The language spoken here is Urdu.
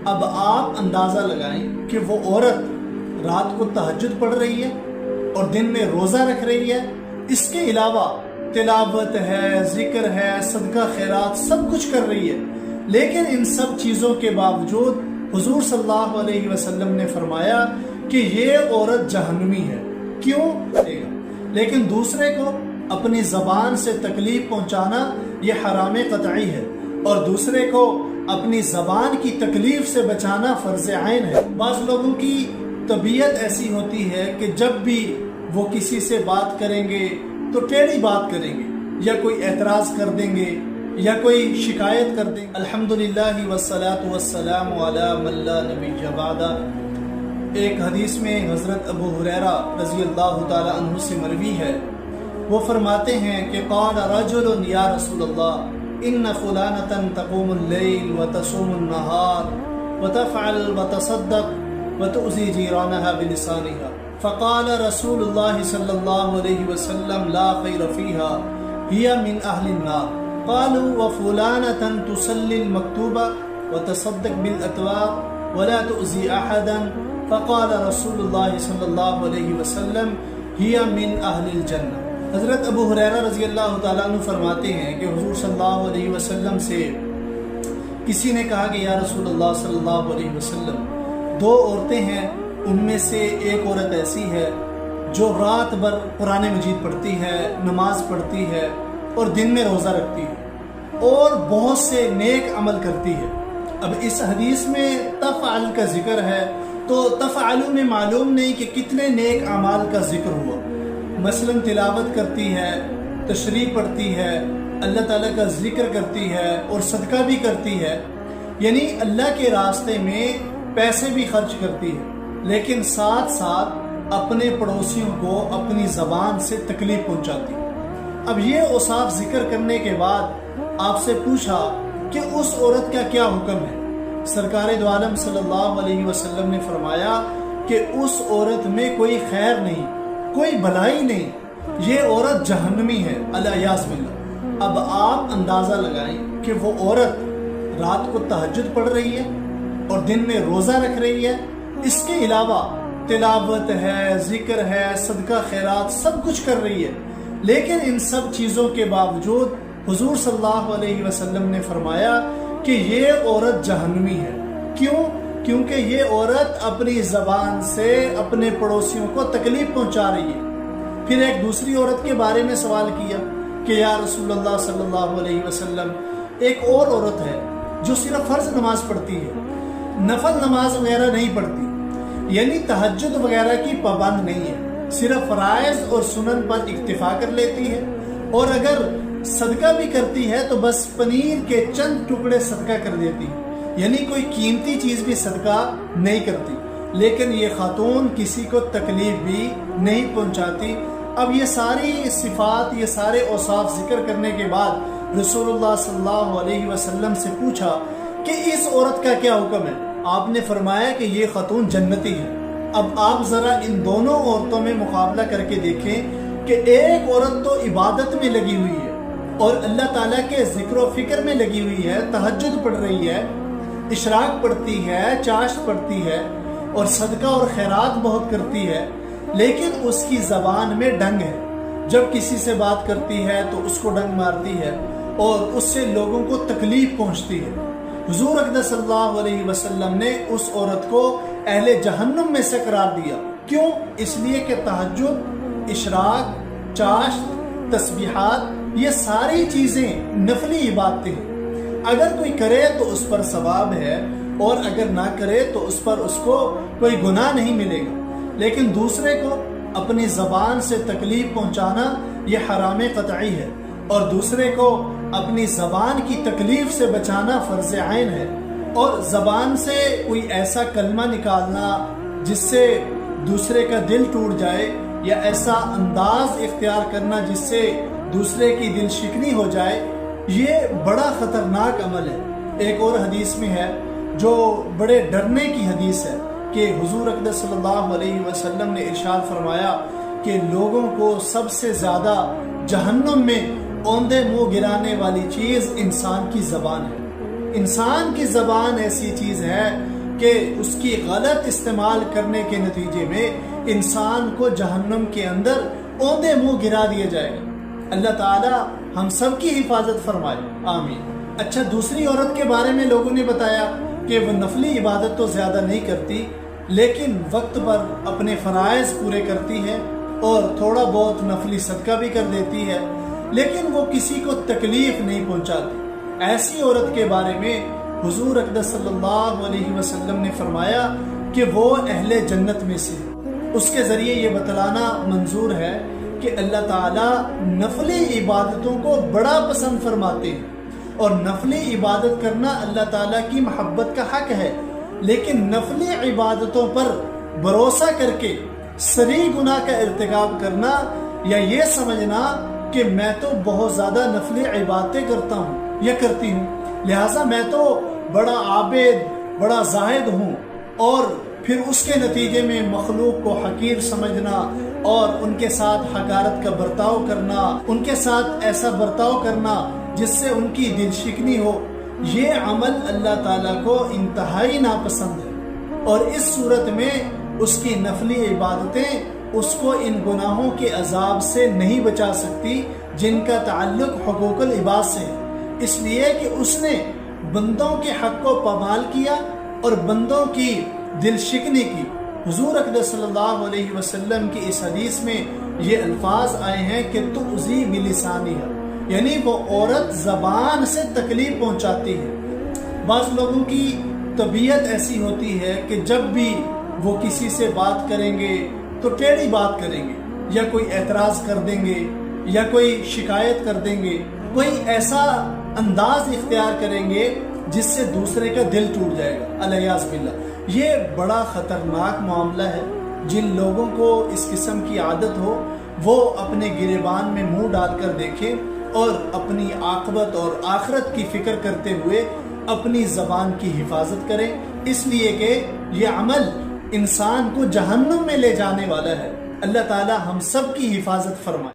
اب آپ اندازہ لگائیں کہ وہ عورت رات کو تہجد پڑھ رہی ہے اور دن میں روزہ رکھ رہی ہے، اس کے علاوہ تلاوت ہے، ذکر ہے، صدقہ خیرات سب کچھ کر رہی ہے، لیکن ان سب چیزوں کے باوجود حضور صلی اللہ علیہ وسلم نے فرمایا کہ یہ عورت جہنمی ہے۔ کیوں؟ لیکن دوسرے کو اپنی زبان سے تکلیف پہنچانا یہ حرام قطعی ہے، اور دوسرے کو اپنی زبان کی تکلیف سے بچانا فرض عین ہے۔ بعض لوگوں کی طبیعت ایسی ہوتی ہے کہ جب بھی وہ کسی سے بات کریں گے تو ٹیڑھی بات کریں گے، یا کوئی اعتراض کر دیں گے، یا کوئی شکایت کر دیں گے۔ الحمدللہ والصلاة والسلام علی من لا نبی بعدہ۔ ایک حدیث میں حضرت ابو ہریرہ رضی اللہ تعالی عنہ سے مروی ہے، وہ فرماتے ہیں کہ قال رجل یا رسول اللہ ان فلانة تقوم اللیل وتصوم النہار وتفعل وتصدق وتؤذي جيرانها بلسانها، فقال رسول الله صلى الله عليه وسلم لا خير فيها هي من أهل النار۔ قالوا وفلانة تصلي المكتوبة وتصدق بالأتواق ولا تؤذي أحدا، فقال رسول الله صلى الله عليه وسلم هي من أهل الجنة۔ حضرت ابو ہریرہ رضی اللہ تعالیٰ عنہ فرماتے ہیں کہ حضور صلی اللہ علیہ وسلم سے کسی نے کہا کہ یا رسول اللہ صلی اللہ علیہ وسلم، دو عورتیں ہیں، ان میں سے ایک عورت ایسی ہے جو رات بھر قرآن مجید پڑھتی ہے، نماز پڑھتی ہے اور دن میں روزہ رکھتی ہے اور بہت سے نیک عمل کرتی ہے۔ اب اس حدیث میں تفعل کا ذکر ہے، تو تفعل میں معلوم نہیں کہ کتنے نیک اعمال کا ذکر ہوا۔ مثلا تلاوت کرتی ہے، تشریح پڑھتی ہے، اللہ تعالیٰ کا ذکر کرتی ہے اور صدقہ بھی کرتی ہے، یعنی اللہ کے راستے میں پیسے بھی خرچ کرتی ہے، لیکن ساتھ ساتھ اپنے پڑوسیوں کو اپنی زبان سے تکلیف پہنچاتی ہے۔ اب یہ اوصاف ذکر کرنے کے بعد آپ سے پوچھا کہ اس عورت کا کیا حکم ہے؟ سرکار دو عالم صلی اللہ علیہ وسلم نے فرمایا کہ اس عورت میں کوئی خیر نہیں، کوئی بھلائی نہیں، یہ عورت جہنمی ہے، الیاذ باللہ۔ اب آپ اندازہ لگائیں کہ وہ عورت رات کو تہجد پڑھ رہی ہے اور دن میں روزہ رکھ رہی ہے، اس کے علاوہ تلاوت ہے، ذکر ہے، صدقہ خیرات سب کچھ کر رہی ہے، لیکن ان سب چیزوں کے باوجود حضور صلی اللہ علیہ وسلم نے فرمایا کہ یہ عورت جہنمی ہے۔ کیوں؟ کیونکہ یہ عورت اپنی زبان سے اپنے پڑوسیوں کو تکلیف پہنچا رہی ہے۔ پھر ایک دوسری عورت کے بارے میں سوال کیا کہ یا رسول اللہ صلی اللہ علیہ وسلم، ایک اور عورت ہے جو صرف فرض نماز پڑھتی ہے، نفل نماز وغیرہ نہیں پڑھتی، یعنی تہجد وغیرہ کی پابند نہیں ہے، صرف فرائض اور سنن پر اکتفا کر لیتی ہے، اور اگر صدقہ بھی کرتی ہے تو بس پنیر کے چند ٹکڑے صدقہ کر دیتی ہے، یعنی کوئی قیمتی چیز بھی صدقہ نہیں کرتی، لیکن یہ خاتون کسی کو تکلیف بھی نہیں پہنچاتی۔ اب یہ ساری صفات، یہ سارے اوصاف ذکر کرنے کے بعد رسول اللہ صلی اللہ علیہ وسلم سے پوچھا کہ اس عورت کا کیا حکم ہے؟ آپ نے فرمایا کہ یہ خاتون جنتی ہے۔ اب آپ ذرا ان دونوں عورتوں میں مقابلہ کر کے دیکھیں کہ ایک عورت تو عبادت میں لگی ہوئی ہے اور اللہ تعالیٰ کے ذکر و فکر میں لگی ہوئی ہے، تہجد پڑھ رہی ہے، اشراق پڑھتی ہے، چاشت پڑھتی ہے اور صدقہ اور خیرات بہت کرتی ہے، لیکن اس کی زبان میں ڈنگ ہے، جب کسی سے بات کرتی ہے تو اس کو ڈنگ مارتی ہے اور اس سے لوگوں کو تکلیف پہنچتی ہے۔ حضور اقدس صلی اللہ علیہ وسلم نے اس عورت کو اہل جہنم میں سے قرار دیا۔ کیوں؟ اس لیے کہ تہجد، اشراق، چاشت، تسبیحات یہ ساری چیزیں نفلی عبادتیں ہیں، اگر کوئی کرے تو اس پر ثواب ہے اور اگر نہ کرے تو اس پر اس کو کوئی گناہ نہیں ملے گا، لیکن دوسرے کو اپنی زبان سے تکلیف پہنچانا یہ حرام قطعی ہے، اور دوسرے کو اپنی زبان کی تکلیف سے بچانا فرض عین ہے۔ اور زبان سے کوئی ایسا کلمہ نکالنا جس سے دوسرے کا دل ٹوٹ جائے، یا ایسا انداز اختیار کرنا جس سے دوسرے کی دل شکنی ہو جائے، یہ بڑا خطرناک عمل ہے۔ ایک اور حدیث میں ہے جو بڑے ڈرنے کی حدیث ہے کہ حضور اقدس صلی اللہ علیہ وسلم نے ارشاد فرمایا کہ لوگوں کو سب سے زیادہ جہنم میں اوندے منہ گرانے والی چیز انسان کی زبان ہے۔ انسان کی زبان ایسی چیز ہے کہ اس کی غلط استعمال کرنے کے نتیجے میں انسان کو جہنم کے اندر اوندے منہ گرا دیا جائے گا۔ اللہ تعالی ہم سب کی حفاظت فرمائے، آمین۔ اچھا، دوسری عورت کے بارے میں لوگوں نے بتایا کہ وہ نفلی عبادت تو زیادہ نہیں کرتی، لیکن وقت پر اپنے فرائض پورے کرتی ہے اور تھوڑا بہت نفلی صدقہ بھی کر دیتی ہے، لیکن وہ کسی کو تکلیف نہیں پہنچاتی۔ ایسی عورت کے بارے میں حضور اقدس صلی اللہ علیہ وسلم نے فرمایا کہ وہ اہل جنت میں سے۔ اس کے ذریعے یہ بتلانا منظور ہے کہ اللہ تعالیٰ نفلی عبادتوں کو بڑا پسند فرماتے ہیں، اور نفلی عبادت کرنا اللہ تعالیٰ کی محبت کا حق ہے، لیکن نفلی عبادتوں پر بھروسہ کر کے صریح گناہ کا ارتکاب کرنا یا یہ سمجھنا کہ میں تو بہت زیادہ نفلی عبادتیں کرتا ہوں یا کرتی ہوں، لہٰذا میں تو بڑا عابد، بڑا زاہد ہوں، اور پھر اس کے نتیجے میں مخلوق کو حقیر سمجھنا اور ان کے ساتھ حقارت کا برتاؤ کرنا، ان کے ساتھ ایسا برتاؤ کرنا جس سے ان کی دل شکنی ہو، یہ عمل اللہ تعالیٰ کو انتہائی ناپسند ہے، اور اس صورت میں اس کی نفلی عبادتیں اس کو ان گناہوں کے عذاب سے نہیں بچا سکتی جن کا تعلق حقوق العباد سے ہے، اس لیے کہ اس نے بندوں کے حق کو پامال کیا اور بندوں کی دل شکنی کی۔ حضور اقدس صلی اللہ علیہ وسلم کی اس حدیث میں یہ الفاظ آئے ہیں کہ تؤذی بلسانہا، یعنی وہ عورت زبان سے تکلیف پہنچاتی ہے۔ بعض لوگوں کی طبیعت ایسی ہوتی ہے کہ جب بھی وہ کسی سے بات کریں گے تو ٹیڑھی بات کریں گے، یا کوئی اعتراض کر دیں گے، یا کوئی شکایت کر دیں گے، کوئی ایسا انداز اختیار کریں گے جس سے دوسرے کا دل ٹوٹ جائے گا، الیاذ باللہ۔ یہ بڑا خطرناک معاملہ ہے۔ جن لوگوں کو اس قسم کی عادت ہو وہ اپنے گریبان میں منہ ڈال کر دیکھیں اور اپنی عاقبت اور آخرت کی فکر کرتے ہوئے اپنی زبان کی حفاظت کریں، اس لیے کہ یہ عمل انسان کو جہنم میں لے جانے والا ہے۔ اللہ تعالی ہم سب کی حفاظت فرمائے۔